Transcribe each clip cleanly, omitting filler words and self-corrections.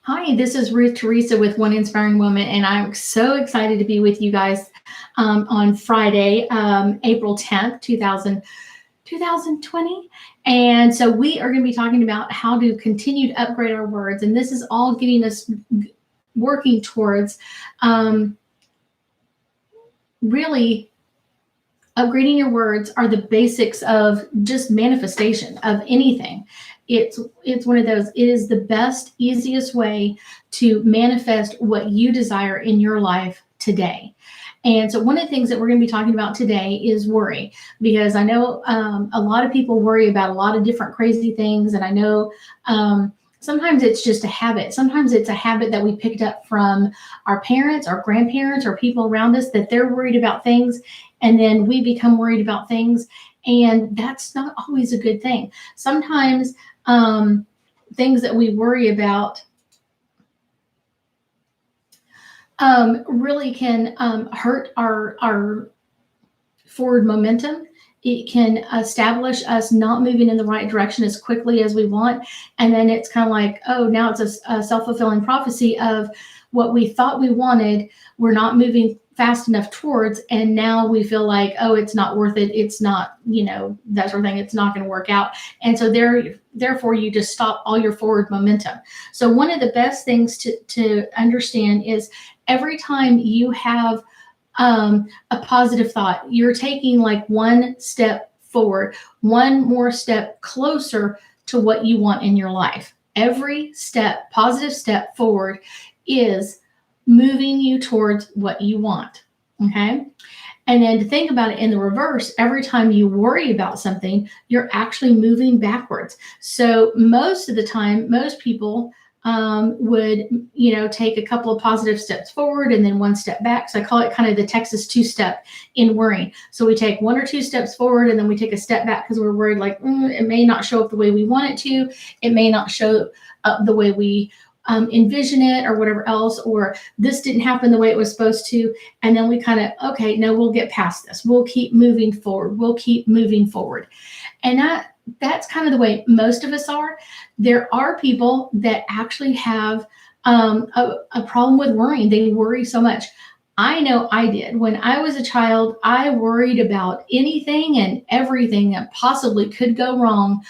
Hi, this is Ruth Theresa with One Inspiring Woman, and I'm so excited to be with you guys on Friday, April 10th, 2020. And so we are going to be talking about how to continue to upgrade our words. And this is all getting us working towards really upgrading your words are the basics of just manifestation of anything. It's one of those. It is the best, easiest way to manifest what you desire in your life today. And so one of the things that we're going to be talking about today is worry, because I know a lot of people worry about a lot of different crazy things. And I know sometimes it's just a habit. Sometimes it's a habit that we picked up from our parents, our grandparents, or people around us, that they're worried about things. And then we become worried about things. And that's not always a good thing. Sometimes things that we worry about really can hurt our forward momentum. It can establish us not moving in the right direction as quickly as we want. And then it's kind of like, oh, now it's a self-fulfilling prophecy of what we thought we wanted. We're not moving fast enough towards, and now we feel like, oh, it's not worth it. It's not, that sort of thing. It's not going to work out. And so therefore you just stop all your forward momentum. So one of the best things to understand is every time you have a positive thought, you're taking like one step forward, one more step closer to what you want in your life. Every step, positive step forward, is moving you towards what you want. Okay. And then to think about it in the reverse, every time you worry about something, you're actually moving backwards. So most of the time, most people would, take a couple of positive steps forward and then one step back. So I call it kind of the Texas two-step in worrying. So we take one or two steps forward and then we take a step back because we're worried like, it may not show up the way we want it to. It may not show up the way we envision it or whatever else, or this didn't happen the way it was supposed to. And then we kind of, okay, no, we'll get past this. We'll keep moving forward. We'll keep moving forward. And that's kind of the way most of us are. There are people that actually have a problem with worrying. They worry so much. I know I did. When I was a child, I worried about anything and everything that possibly could go wrong.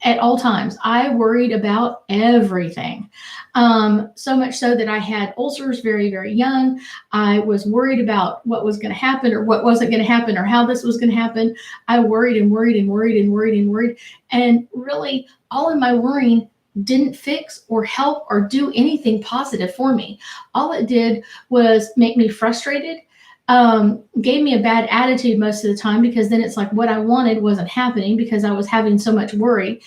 At all times, I worried about everything. So much so that I had ulcers very, very young. I was worried about what was going to happen or what wasn't going to happen or how this was going to happen. I worried and worried and worried and worried and worried. And really, all of my worrying didn't fix or help or do anything positive for me. All it did was make me frustrated. Gave me a bad attitude most of the time, because then it's like what I wanted wasn't happening because I was having so much worry.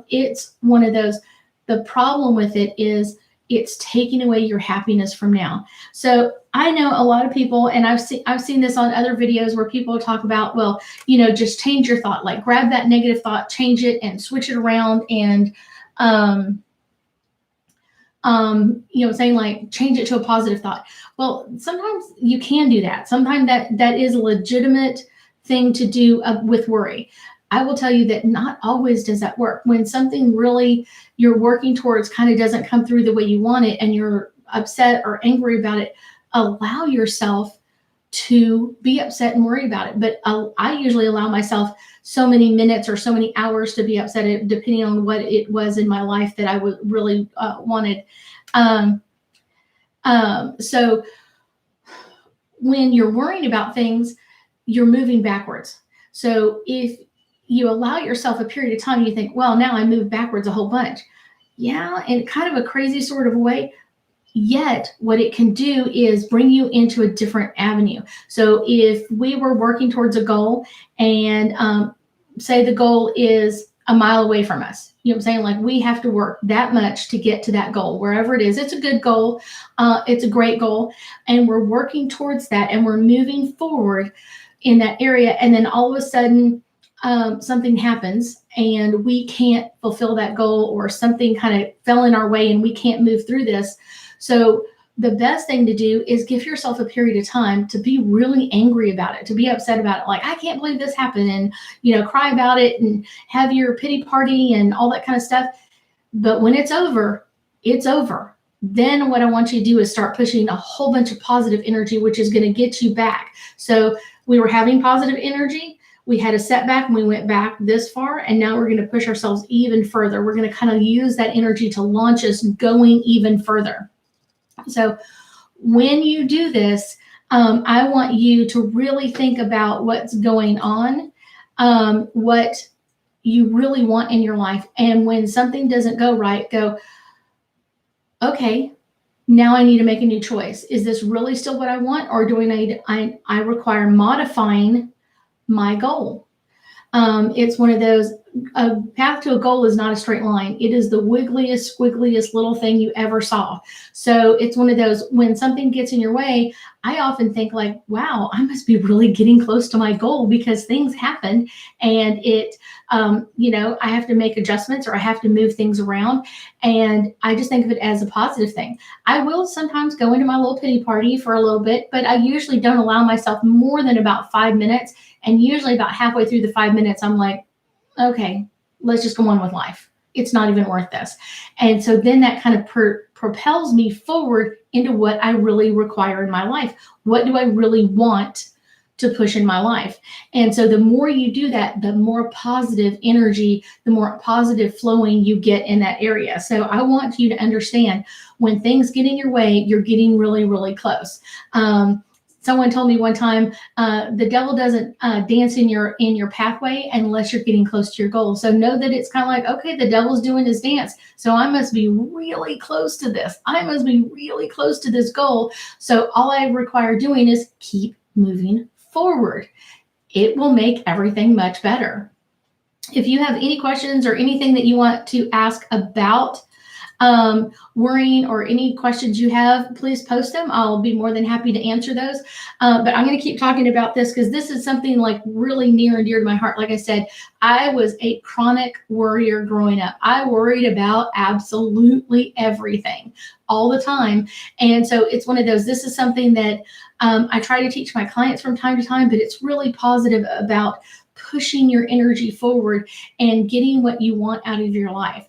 It's one of those, the problem with it is it's taking away your happiness from now. So I know a lot of people, and I've seen this on other videos where people talk about, well, just change your thought, like grab that negative thought, change it and switch it around and, saying like change it to a positive thought. Well, sometimes you can do that. Sometimes that is a legitimate thing to do with worry. I will tell you that not always does that work. When something really you're working towards kind of doesn't come through the way you want it and you're upset or angry about it, allow yourself to be upset and worry about it. But I usually allow myself so many minutes or so many hours to be upset, depending on what it was in my life that I would really wanted. So when you're worrying about things, you're moving backwards. So if you allow yourself a period of time, you think, well, now I moved backwards a whole bunch. Yeah, in kind of a crazy sort of way. Yet what it can do is bring you into a different avenue. So if we were working towards a goal and say the goal is a mile away from us, you know what I'm saying? Like we have to work that much to get to that goal, wherever it is. It's a good goal. It's a great goal. And we're working towards that and we're moving forward in that area. And then all of a sudden something happens and we can't fulfill that goal, or something kind of fell in our way and we can't move through this. So the best thing to do is give yourself a period of time to be really angry about it, to be upset about it. Like, I can't believe this happened, and, cry about it and have your pity party and all that kind of stuff. But when it's over, it's over. Then what I want you to do is start pushing a whole bunch of positive energy, which is going to get you back. So we were having positive energy. We had a setback and we went back this far, and now we're going to push ourselves even further. We're going to kind of use that energy to launch us going even further. So when you do this, I want you to really think about what's going on, what you really want in your life. And when something doesn't go right, go, okay, now I need to make a new choice. Is this really still what I want, or do I require modifying my goal? It's one of those, a path to a goal is not a straight line. It is the wiggliest, squiggliest little thing you ever saw. So it's one of those, when something gets in your way, I often think like, wow, I must be really getting close to my goal, because things happen and I have to make adjustments or I have to move things around. And I just think of it as a positive thing. I will sometimes go into my little pity party for a little bit, but I usually don't allow myself more than about 5 minutes. And usually about halfway through the 5 minutes, I'm like, okay, let's just go on with life. It's not even worth this. And so then that kind of propels me forward into what I really require in my life. What do I really want to push in my life? And so the more you do that, the more positive energy, the more positive flowing you get in that area. So I want you to understand, when things get in your way, you're getting really, really close. Someone told me one time, the devil doesn't dance in your pathway unless you're getting close to your goal. So know that it's kind of like, okay, the devil's doing his dance, so I must be really close to this. I must be really close to this goal. So all I require doing is keep moving forward. It will make everything much better. If you have any questions or anything that you want to ask about worrying, or any questions you have, please post them. I'll be more than happy to answer those. But I'm going to keep talking about this because this is something like really near and dear to my heart. Like I said, I was a chronic worrier growing up. I worried about absolutely everything all the time. And so it's one of those, this is something that I try to teach my clients from time to time, but it's really positive about pushing your energy forward and getting what you want out of your life.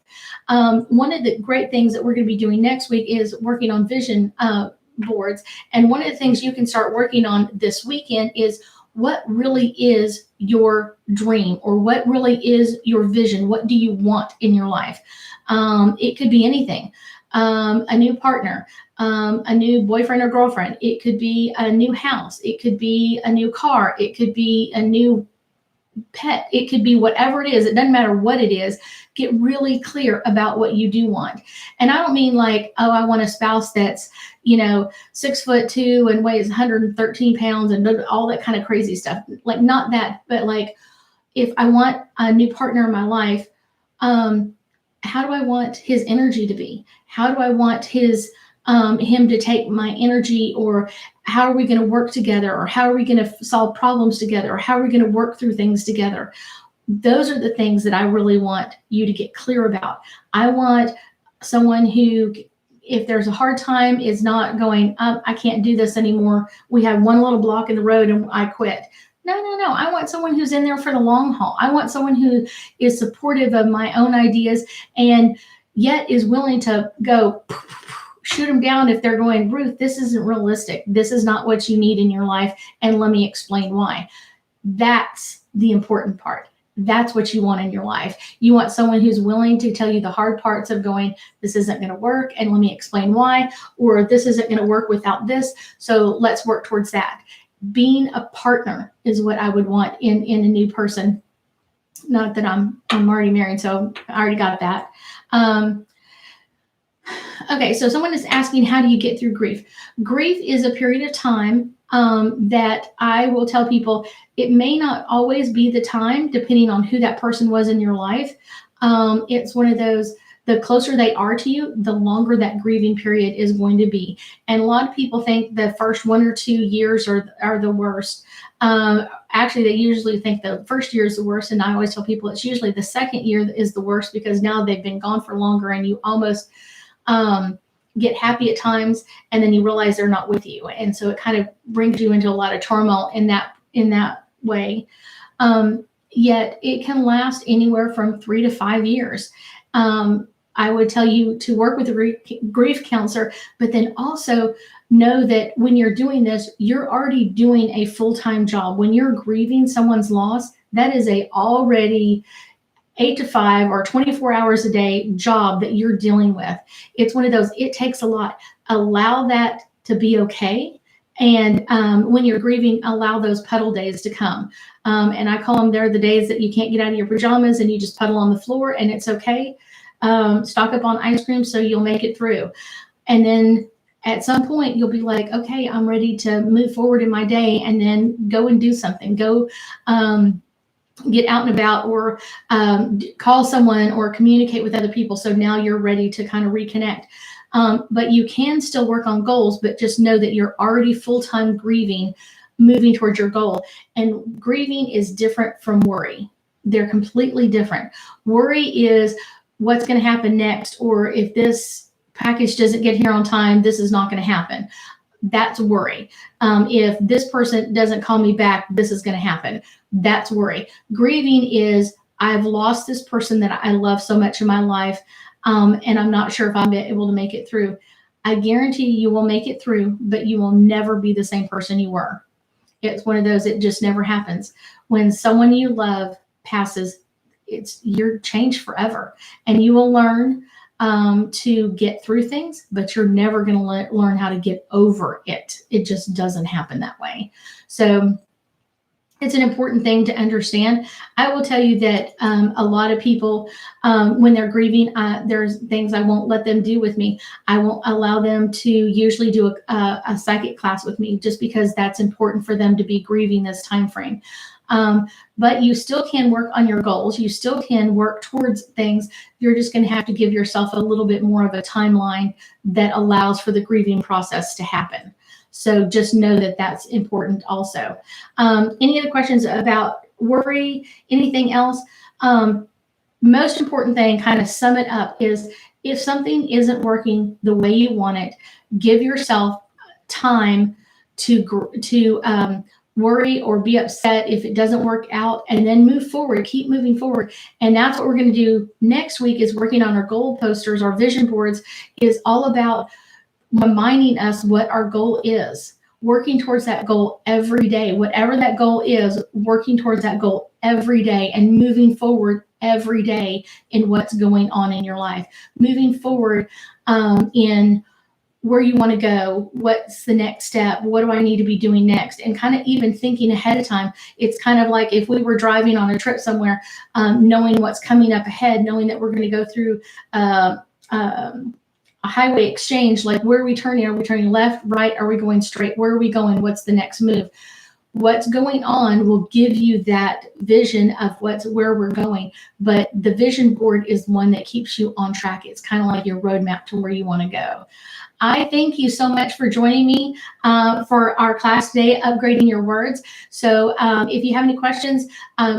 One of the great things that we're going to be doing next week is working on vision boards. And one of the things you can start working on this weekend is, what really is your dream, or what really is your vision? What do you want in your life? It could be anything. A new partner, a new boyfriend or girlfriend. It could be a new house. It could be a new car. It could be a new pet. It could be whatever it is. It doesn't matter what it is. Get really clear about what you do want. And I don't mean like, oh, I want a spouse that's 6'2" and weighs 113 pounds and all that kind of crazy stuff. Like, not that, but like, if I want a new partner in my life, how do I want his energy to be? How do I want him to take my energy? Or how are we going to work together? Or how are we going to solve problems together? Or how are we going to work through things together? Those are the things that I really want you to get clear about. I want someone who, if there's a hard time, is not going, I can't do this anymore. We have one little block in the road and I quit. No. I want someone who's in there for the long haul. I want someone who is supportive of my own ideas, and yet is willing to go shoot them down if they're going, Ruth, this isn't realistic. This is not what you need in your life, and let me explain why. That's the important part. That's what you want in your life. You want someone who's willing to tell you the hard parts of going, this isn't going to work, and let me explain why, or this isn't going to work without this, so let's work towards that. Being a partner is what I would want in a new person. Not that I'm already married, so I already got that. Okay, so someone is asking, how do you get through grief? Grief is a period of time that I will tell people, it may not always be the time, depending on who that person was in your life. It's one of those, the closer they are to you, the longer that grieving period is going to be. And a lot of people think the first 1 or 2 years are the worst. Actually, they usually think the first year is the worst. And I always tell people it's usually the second year is the worst, because now they've been gone for longer and you almost get happy at times, and then you realize they're not with you. And so it kind of brings you into a lot of turmoil in that way. Yet it can last anywhere from 3 to 5 years. I would tell you to work with a grief counselor, but then also know that when you're doing this, you're already doing a full-time job. When you're grieving someone's loss, that is a already 8 to 5 or 24 hours a day job that you're dealing with. It's one of those, it takes a lot. Allow that to be okay. And when you're grieving, allow those puddle days to come. And I call them, they're the days that you can't get out of your pajamas and you just puddle on the floor, and it's okay. Stock up on ice cream so you'll make it through. And then at some point you'll be like, okay, I'm ready to move forward in my day, and then go and do something. Go get out and about, or call someone, or communicate with other people. So now you're ready to kind of reconnect. But you can still work on goals, but just know that you're already full-time grieving, moving towards your goal. And grieving is different from worry. They're completely different. Worry is what's going to happen next, or if this package doesn't get here on time, this is not going to happen. That's worry. If this person doesn't call me back, this is going to happen. That's worry. Grieving is, I've lost this person that I love so much in my life, and I'm not sure if I'm able to make it through. I guarantee you will make it through, but you will never be the same person you were. It's one of those, it just never happens. When someone you love passes, you're changed forever, and you will learn to get through things, but you're never going to learn how to get over it. It just doesn't happen that way. So it's an important thing to understand. I will tell you that a lot of people, when they're grieving, there's things I won't let them do with me. I won't allow them to usually do a psychic class with me, just because that's important for them to be grieving this time frame. But you still can work on your goals. You still can work towards things. You're just going to have to give yourself a little bit more of a timeline that allows for the grieving process to happen. So just know that that's important also. Any other questions about worry, anything else? Most important thing, kind of sum it up, is if something isn't working the way you want it, give yourself time to worry or be upset if it doesn't work out, and then move forward, keep moving forward. And that's what we're going to do next week, is working on our goal posters. Our vision boards is all about reminding us what our goal is, working towards that goal every day, whatever that goal is, working towards that goal every day, and moving forward every day in what's going on in your life, moving forward in where you want to go, what's the next step, what do I need to be doing next, and kind of even thinking ahead of time. It's kind of like if we were driving on a trip somewhere, knowing what's coming up ahead, knowing that we're going to go through a highway exchange, like where are we turning? Are we turning left, right? Are we going straight? Where are we going? What's the next move? What's going on will give you that vision of where we're going. But the vision board is one that keeps you on track. It's kind of like your roadmap to where you want to go. I thank you so much for joining me for our class today, Upgrading Your Words. So if you have any questions,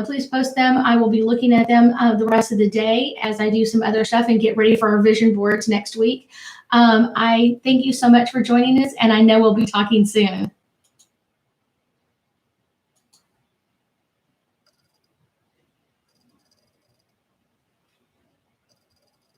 please post them. I will be looking at them the rest of the day as I do some other stuff and get ready for our vision boards next week. I thank you so much for joining us, and I know we'll be talking soon.